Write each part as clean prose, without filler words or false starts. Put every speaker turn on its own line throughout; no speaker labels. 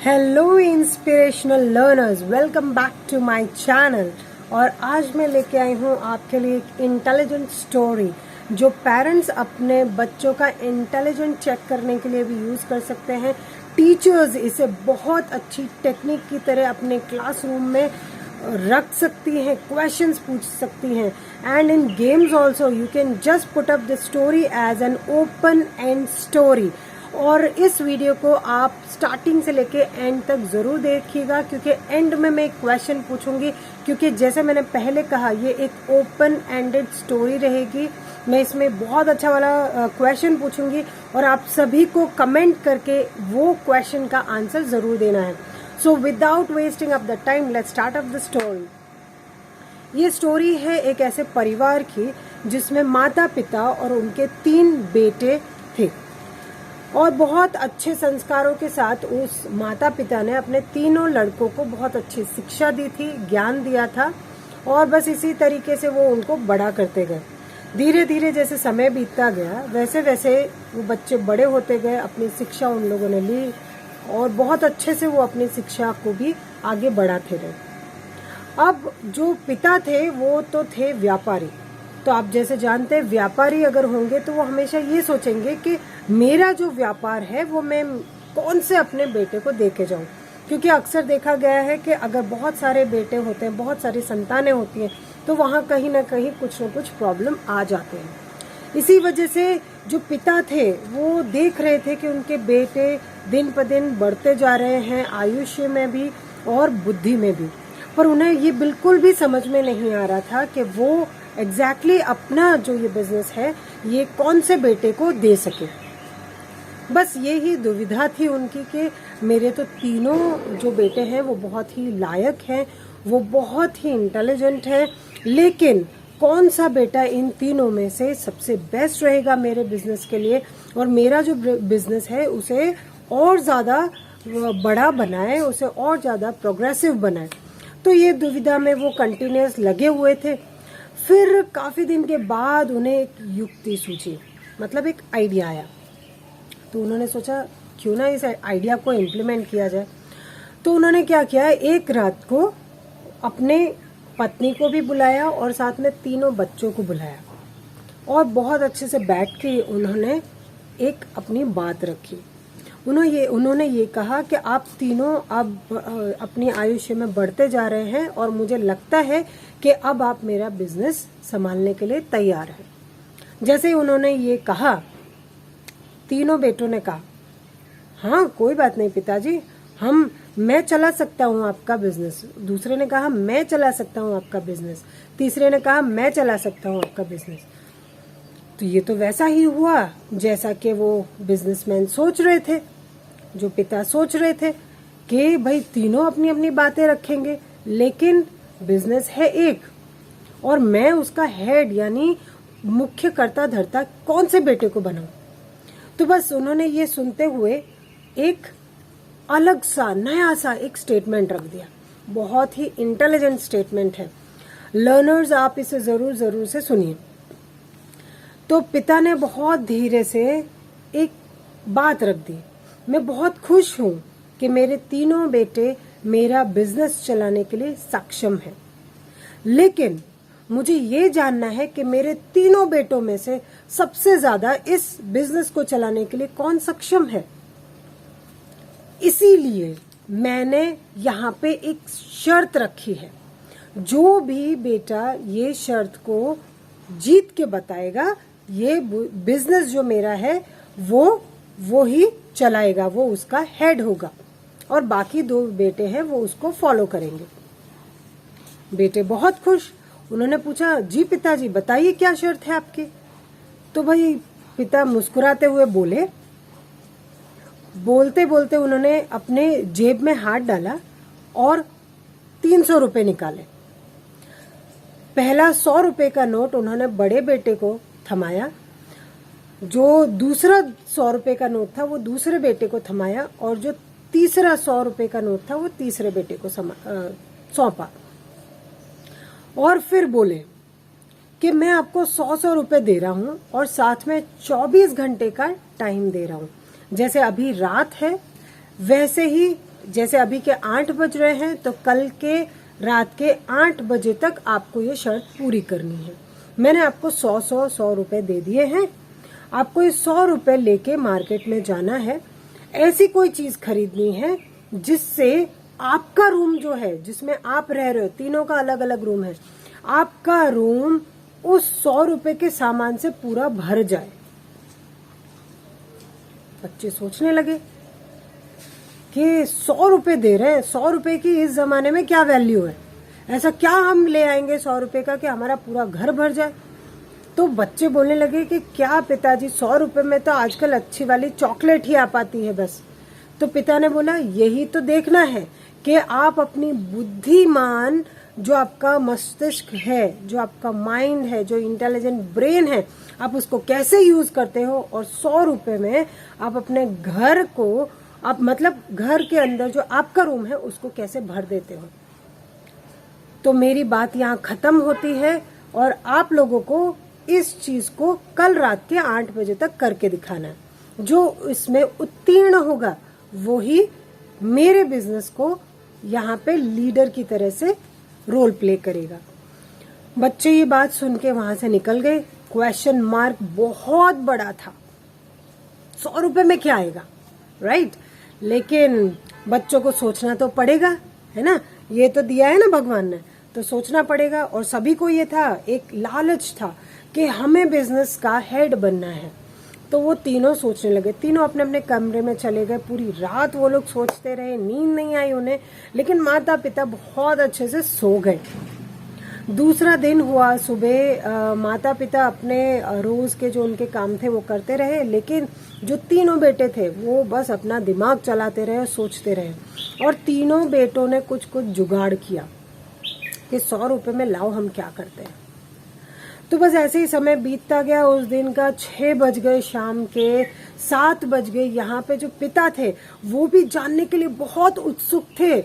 Hello inspirational learners, welcome back to my channel. और आज मैं लेके आई हूँ आपके लिए एक इंटेलिजेंट स्टोरी जो पेरेंट्स अपने बच्चों का इंटेलिजेंट चेक करने के लिए भी यूज़ कर सकते हैं। टीचर्स इसे बहुत अच्छी टेक्निक की तरह अपने क्लासरूम में रख सकती हैं, क्वेश्चंस पूछ सकती हैं। And in games also you can just put up the story as an open end story. और इस वीडियो को आप स्टार्टिंग से लेके एंड तक जरूर देखिएगा, क्योंकि एंड में मैं एक क्वेश्चन पूछूंगी। क्योंकि जैसे मैंने पहले कहा, ये एक ओपन एंडेड स्टोरी रहेगी। मैं इसमें बहुत अच्छा वाला क्वेश्चन पूछूंगी और आप सभी को कमेंट करके वो क्वेश्चन का आंसर जरूर देना है। So without wasting up the time, let's start up the story. ये स्टोरी है एक ऐसे परिवार की जिसमें माता पिता और उनके 3 बेटे थे। और बहुत अच्छे संस्कारों के साथ उस माता पिता ने अपने तीनों लड़कों को बहुत अच्छी शिक्षा दी थी, ज्ञान दिया था। और बस इसी तरीके से वो उनको बड़ा करते गए। धीरे धीरे जैसे समय बीतता गया, वैसे वैसे वो बच्चे बड़े होते गए। अपनी शिक्षा उन लोगों ने ली और बहुत अच्छे से वो अपनी शिक्षा को भी आगे बढ़ाते रहे। अब जो पिता थे वो तो थे व्यापारी। तो आप जैसे जानते हैं, व्यापारी अगर होंगे तो वो हमेशा ये सोचेंगे कि मेरा जो व्यापार है वो मैं कौन से अपने बेटे को दे के जाऊं। क्योंकि अक्सर देखा गया है कि अगर बहुत सारे बेटे होते हैं, बहुत सारी संतानें होती हैं, तो वहां कहीं ना कहीं कुछ न कुछ प्रॉब्लम आ जाते हैं। इसी वजह से जो पिता थे वो देख रहे थे कि उनके बेटे दिन पर दिन बढ़ते जा रहे हैं, आयुष्य में भी और बुद्धि में भी। पर उन्हें ये बिल्कुल भी समझ में नहीं आ रहा था कि वो एग्जैक्टली अपना जो ये बिजनेस है ये कौन से बेटे को दे सके। बस यही दुविधा थी उनकी कि मेरे तो तीनों जो बेटे हैं वो बहुत ही लायक हैं, वो बहुत ही इंटेलिजेंट हैं, लेकिन कौन सा बेटा इन तीनों में से सबसे बेस्ट रहेगा मेरे बिजनेस के लिए, और मेरा जो बिजनेस है उसे और ज्यादा बड़ा बनाए, उसे और ज्यादा प्रोग्रेसिव बनाए। तो ये दुविधा में वो कंटिन्यूअस लगे हुए थे। फिर काफी दिन के बाद उन्हें एक युक्ति सूझी, मतलब एक आइडिया आया। तो उन्होंने सोचा क्यों ना इस आइडिया को इम्प्लीमेंट किया जाए। तो उन्होंने क्या किया, एक रात को अपने पत्नी को भी बुलाया और साथ में तीनों बच्चों को बुलाया और बहुत अच्छे से बैठ के उन्होंने एक अपनी बात रखी। उन्होंने ये कहा कि आप तीनों अब अपनी आयुष्य में बढ़ते जा रहे हैं और मुझे लगता है कि अब आप मेरा बिजनेस संभालने के लिए तैयार हैं। जैसे ही उन्होंने ये कहा, तीनों बेटों ने कहा, हाँ कोई बात नहीं पिताजी, मैं चला सकता हूँ आपका बिजनेस। दूसरे ने कहा मैं चला सकता हूँ आपका बिजनेस। तीसरे ने कहा मैं चला सकता हूँ आपका बिजनेस। तो ये तो वैसा ही हुआ जैसा कि वो बिजनेसमैन सोच रहे थे, जो पिता सोच रहे थे कि भाई तीनों अपनी अपनी बातें रखेंगे, लेकिन बिजनेस है एक और मैं उसका हेड यानी मुख्य कर्ता धर्ता कौन से बेटे को बनाऊं। तो बस उन्होंने ये सुनते हुए एक अलग सा नया सा एक स्टेटमेंट रख दिया। बहुत ही इंटेलिजेंट स्टेटमेंट है, लर्नर्स आप इसे जरूर से सुनिए। तो पिता ने बहुत धीरे से एक बात रख दी, मैं बहुत खुश हूं कि मेरे तीनों बेटे मेरा बिजनेस चलाने के लिए सक्षम हैं, लेकिन मुझे ये जानना है कि मेरे तीनों बेटों में से सबसे ज्यादा इस बिजनेस को चलाने के लिए कौन सक्षम है। इसीलिए मैंने यहाँ पे एक शर्त रखी है, जो भी बेटा ये शर्त को जीत के बताएगा, ये बिजनेस जो मेरा है वो ही चलाएगा, वो उसका हेड होगा और बाकी 2 बेटे हैं वो उसको फॉलो करेंगे। बेटे बहुत खुश। उन्होंने पूछा, जी पिताजी बताइए क्या शर्त है आपकी। तो भाई पिता मुस्कुराते हुए बोले। बोलते बोलते उन्होंने अपने जेब में हाथ डाला और 300 रुपए निकाले। पहला 100 रुपए का नोट उन्होंने बड़े बेटे को थमाया, जो दूसरा 100 रुपए का नोट था वो दूसरे बेटे को थमाया, और जो तीसरा 100 रुपए का नोट था वो तीसरे बेटे को सौंपा। और फिर बोले कि मैं आपको 100 रुपए दे रहा हूं और साथ में 24 घंटे का टाइम दे रहा हूं। जैसे अभी रात है वैसे ही जैसे अभी के 8 बज रहे हैं तो कल के रात के 8 बजे तक आपको ये शर्त पूरी करनी है। मैंने आपको 100 रुपए दे दिए हैं। आपको ये 100 रुपए लेके मार्केट में जाना है। ऐसी कोई चीज खरीदनी है जिससे आपका रूम जो है, जिसमें आप रह रहे हो, तीनों का अलग अलग रूम है, आपका रूम उस 100 रुपए के सामान से पूरा भर जाए। बच्चे सोचने लगे कि 100 रुपए दे रहे हैं, 100 रुपए की इस जमाने में क्या वैल्यू है, ऐसा क्या हम ले आएंगे 100 रुपए का कि हमारा पूरा घर भर जाए। तो बच्चे बोलने लगे कि क्या पिताजी, 100 रुपए में तो आजकल अच्छी वाली चॉकलेट ही आ पाती है बस। तो पिता ने बोला यही तो देखना है कि आप अपनी बुद्धिमान, जो आपका मस्तिष्क है, जो आपका माइंड है, जो इंटेलिजेंट ब्रेन है, आप उसको कैसे यूज करते हो और 100 रुपए में आप अपने घर को, आप मतलब घर के अंदर जो आपका रूम है उसको कैसे भर देते हो। तो मेरी बात यहाँ खत्म होती है और आप लोगों को इस चीज को कल रात के 8 बजे तक करके दिखाना है। जो इसमें उत्तीर्ण होगा वो ही मेरे बिजनेस को यहाँ पे लीडर की तरह से रोल प्ले करेगा। बच्चे ये बात सुन के वहां से निकल गए। क्वेश्चन मार्क बहुत बड़ा था, 100 रुपए में क्या आएगा, राइट? लेकिन बच्चों को सोचना तो पड़ेगा, है ना? ये तो दिया है ना भगवान ने, तो सोचना पड़ेगा। और सभी को ये था, एक लालच था कि हमें बिजनेस का हेड बनना है। तो वो तीनों सोचने लगे। तीनों अपने अपने कमरे में चले गए। पूरी रात वो लोग सोचते रहे, नींद नहीं आई उन्हें, लेकिन माता पिता बहुत अच्छे से सो गए। दूसरा दिन हुआ, सुबह माता पिता अपने रोज के जो उनके काम थे वो करते रहे, लेकिन जो तीनों बेटे थे वो बस अपना दिमाग चलाते रहे, सोचते रहे। और तीनों बेटों ने कुछ कुछ जुगाड़ किया कि 100 रुपए में लाओ हम क्या करते हैं। तो बस ऐसे ही समय बीतता गया। उस दिन का 6 बज गए, शाम के 7 बज गए। यहाँ पे जो पिता थे वो भी जानने के लिए बहुत उत्सुक थे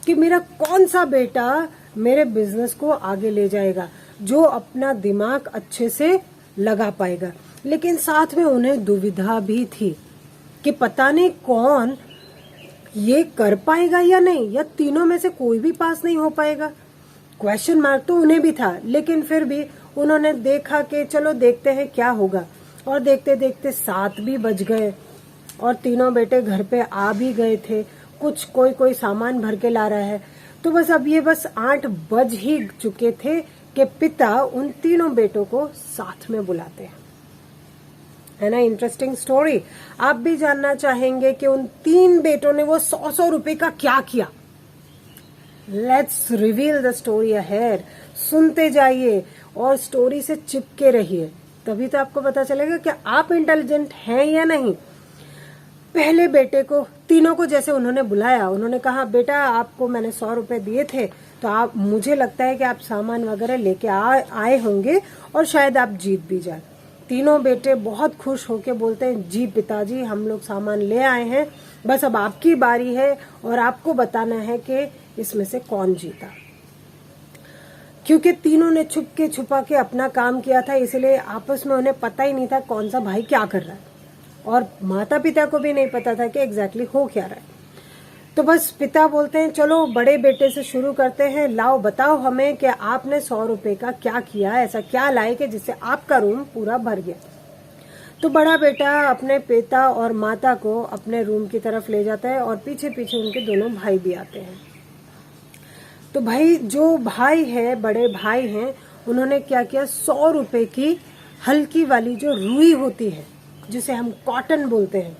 कि मेरा कौन सा बेटा मेरे बिजनेस को आगे ले जाएगा, जो अपना दिमाग अच्छे से लगा पाएगा। लेकिन साथ में उन्हें दुविधा भी थी कि पता नहीं कौन ये कर पाएगा या नहीं, या तीनों में से कोई भी पास नहीं हो पाएगा। क्वेश्चन मार्क तो उन्हें भी था, लेकिन फिर भी उन्होंने देखा कि चलो देखते हैं क्या होगा। और देखते देखते 7 भी बज गए और तीनों बेटे घर पे आ भी गए थे। कुछ कोई सामान भर के ला रहा है। तो बस अब ये बस 8 बज ही चुके थे कि पिता उन तीनों बेटों को साथ में बुलाते हैं। है ना इंटरेस्टिंग स्टोरी? आप भी जानना चाहेंगे कि उन 3 बेटों ने वो 100 रुपए का क्या किया? Let's reveal the story ahead. सुनते जाइए और स्टोरी से चिपके रहिए, तभी तो आपको पता चलेगा कि आप इंटेलिजेंट हैं या नहीं। पहले बेटे को, तीनों को जैसे उन्होंने बुलाया, उन्होंने कहा बेटा आपको मैंने 100 रुपए दिए थे, तो आप, मुझे लगता है कि आप सामान वगैरह लेके आए होंगे और शायद आप जीत भी जाए। तीनों बेटे बहुत खुश होके बोलते हैं जी पिताजी, हम लोग सामान ले आए हैं, बस अब आपकी बारी है और आपको बताना है कि इसमें से कौन जीता। क्योंकि तीनों ने छुप के छुपा के अपना काम किया था, इसलिए आपस में उन्हें पता ही नहीं था कौन सा भाई क्या कर रहा है, और माता पिता को भी नहीं पता था कि एग्जैक्टली हो क्या रहा है। तो बस पिता बोलते हैं चलो बड़े बेटे से शुरू करते हैं, लाओ बताओ हमें कि आपने 100 रुपए का क्या किया, ऐसा क्या लाए कि जिससे आपका रूम पूरा भर गया। तो बड़ा बेटा अपने पिता और माता को अपने रूम की तरफ ले जाता है और पीछे पीछे उनके दोनों भाई भी आते हैं। तो भाई, जो भाई है, बड़े भाई हैं, उन्होंने क्या किया, 100 रुपए की हल्की वाली जो रुई होती है, जिसे हम कॉटन बोलते हैं,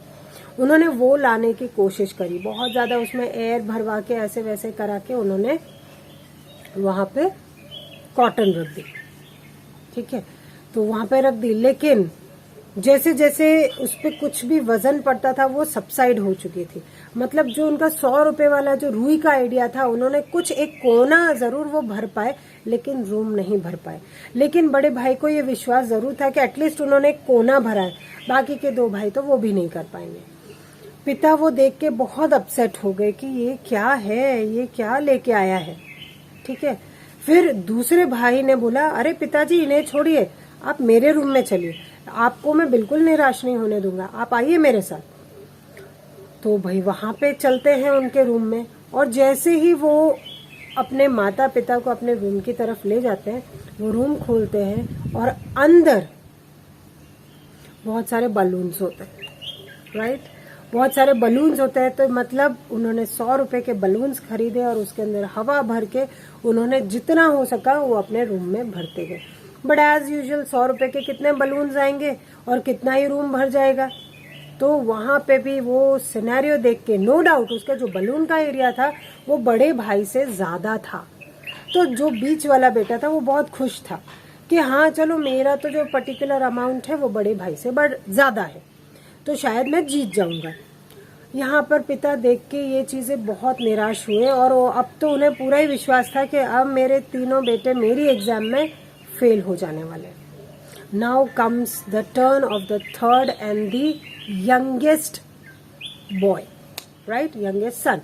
उन्होंने वो लाने की कोशिश करी। बहुत ज्यादा उसमें एयर भरवा के ऐसे वैसे करा के उन्होंने वहां पे कॉटन रख दी। ठीक है, तो वहां पे रख दी, लेकिन जैसे जैसे उस पर कुछ भी वजन पड़ता था वो सबसाइड हो चुकी थी। मतलब जो उनका 100 रुपए वाला जो रुई का आइडिया था, उन्होंने कुछ एक कोना जरूर वो भर पाए, लेकिन रूम नहीं भर पाए। लेकिन बड़े भाई को ये विश्वास जरूर था कि एटलीस्ट उन्होंने एक कोना भरा है, बाकी के 2 भाई तो वो भी नहीं कर पाएंगे। पिता वो देख के बहुत अपसेट हो गए कि ये क्या है, ये क्या लेके आया है। ठीक है, फिर दूसरे भाई ने बोला अरे पिताजी इन्हें छोड़िए, आप मेरे रूम में चलिए, आपको मैं बिल्कुल निराश नहीं होने दूंगा, आप आइए मेरे साथ। तो भाई वहां पे चलते हैं उनके रूम में, और जैसे ही वो अपने माता पिता को अपने रूम की तरफ ले जाते हैं, वो रूम खोलते हैं और अंदर बहुत सारे बलून्स होते हैं, राइट। बहुत सारे बलून्स होते हैं, तो मतलब उन्होंने 100 रुपए के बलून्स खरीदे और उसके अंदर हवा भर के उन्होंने जितना हो सका वो अपने रूम में भरते गए। बट एज यूजुअल 100 रुपए के कितने बलून्स आएंगे और कितना ही रूम भर जाएगा। तो वहां पे भी वो सिनेरियो देख के नो डाउट उसका जो बलून का एरिया था वो बड़े भाई से ज्यादा था। तो जो बीच वाला बेटा था वो बहुत खुश था कि हाँ चलो मेरा तो जो पर्टिकुलर अमाउंट है वो बड़े भाई से ज्यादा है, तो शायद मैं जीत जाऊंगा। यहाँ पर पिता देख के ये चीजें बहुत निराश हुए और अब तो उन्हें पूरा ही विश्वास था कि अब मेरे तीनों बेटे मेरी एग्जाम में फेल हो जाने वाले। Now comes the turn off the third and the youngest boy, right, youngest son.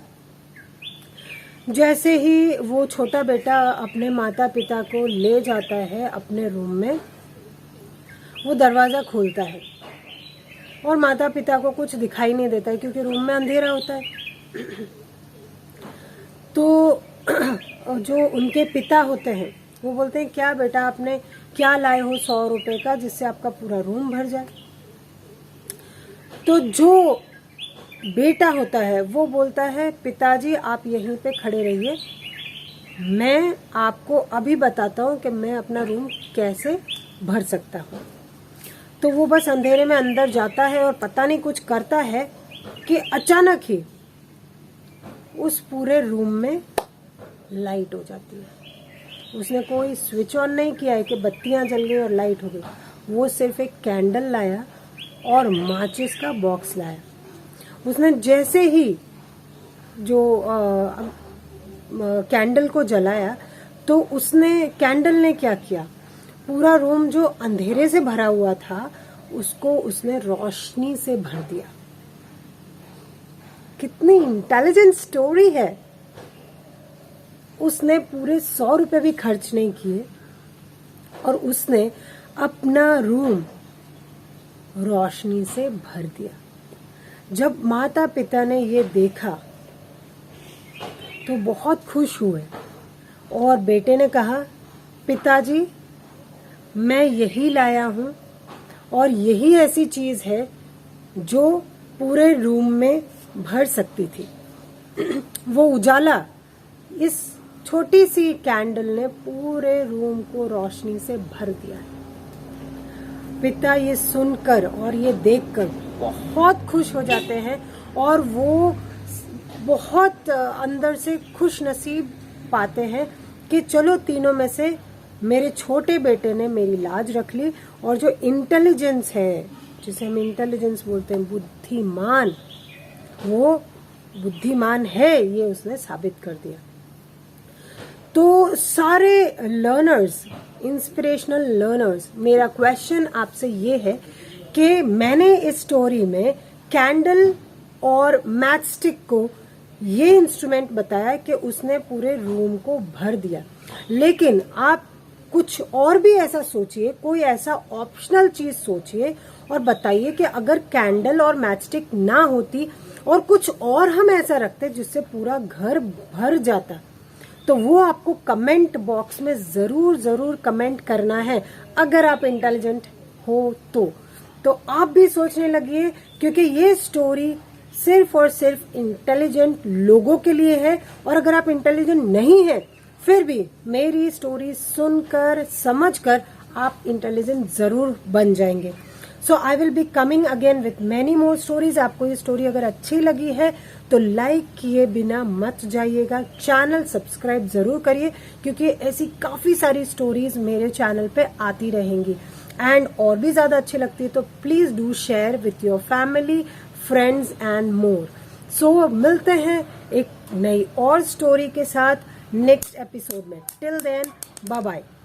जैसे ही वो छोटा बेटा अपने माता पिता को ले जाता है अपने रूम में, वो दरवाजा खोलता है और माता पिता को कुछ दिखाई नहीं देता है क्योंकि रूम में अंधेरा होता है। तो जो उनके पिता होते हैं वो बोलते हैं, क्या बेटा आपने क्या लाए हो 100 रुपए का जिससे आपका पूरा रूम भर जाए। तो जो बेटा होता है वो बोलता है, पिताजी आप यहीं पे खड़े रहिए, मैं आपको अभी बताता हूँ कि मैं अपना रूम कैसे भर सकता हूँ। तो वो बस अंधेरे में अंदर जाता है और पता नहीं कुछ करता है कि अचानक ही उस पूरे रूम में लाइट हो जाती है। उसने कोई स्विच ऑन नहीं किया है कि बत्तियां जल गई और लाइट हो गई, वो सिर्फ एक कैंडल लाया और माचिस का बॉक्स लाया। उसने जैसे ही जो कैंडल को जलाया तो उसने कैंडल ने क्या किया, पूरा रूम जो अंधेरे से भरा हुआ था उसको उसने रोशनी से भर दिया। कितनी इंटेलिजेंट स्टोरी है। उसने पूरे 100 रुपए भी खर्च नहीं किए और उसने अपना रूम रोशनी से भर दिया। जब माता पिता ने ये देखा तो बहुत खुश हुए और बेटे ने कहा, पिताजी मैं यही लाया हूं और यही ऐसी चीज है जो पूरे रूम में भर सकती थी। वो उजाला, इस छोटी सी कैंडल ने पूरे रूम को रोशनी से भर दिया। पिता ये सुनकर और ये देखकर बहुत खुश हो जाते हैं और वो बहुत अंदर से खुश नसीब पाते हैं कि चलो तीनों में से मेरे छोटे बेटे ने मेरी लाज रख ली और जो इंटेलिजेंस है, जिसे हम इंटेलिजेंस बोलते हैं, बुद्धिमान, वो बुद्धिमान है, ये उसने साबित कर दिया। तो सारे लर्नर्स, इंस्पिरेशनल लर्नर्स, मेरा क्वेश्चन आपसे ये है कि मैंने इस स्टोरी में कैंडल और मैच स्टिक को ये इंस्ट्रूमेंट बताया कि उसने पूरे रूम को भर दिया, लेकिन आप कुछ और भी ऐसा सोचिए, कोई ऐसा ऑप्शनल चीज सोचिए और बताइए कि अगर कैंडल और मैच स्टिक ना होती और कुछ और हम ऐसा रखते जिससे पूरा घर भर जाता, तो वो आपको कमेंट बॉक्स में जरूर कमेंट करना है अगर आप इंटेलिजेंट हो तो आप भी सोचने लगिए, क्योंकि ये स्टोरी सिर्फ और सिर्फ इंटेलिजेंट लोगों के लिए है। और अगर आप इंटेलिजेंट नहीं है फिर भी मेरी स्टोरी सुनकर समझकर आप इंटेलिजेंट जरूर बन जाएंगे। So I will be coming again with many more stories. आपको ये स्टोरी अगर अच्छी लगी है तो लाइक किए बिना मत जाइएगा, चैनल सब्सक्राइब जरूर करिए क्योंकि ऐसी काफी सारी स्टोरीज मेरे चैनल पे आती रहेंगी। एंड और भी ज्यादा अच्छी लगती है तो please do share with your family, friends and more. So मिलते हैं एक नई और स्टोरी के साथ नेक्स्ट एपिसोड में। Till then bye bye.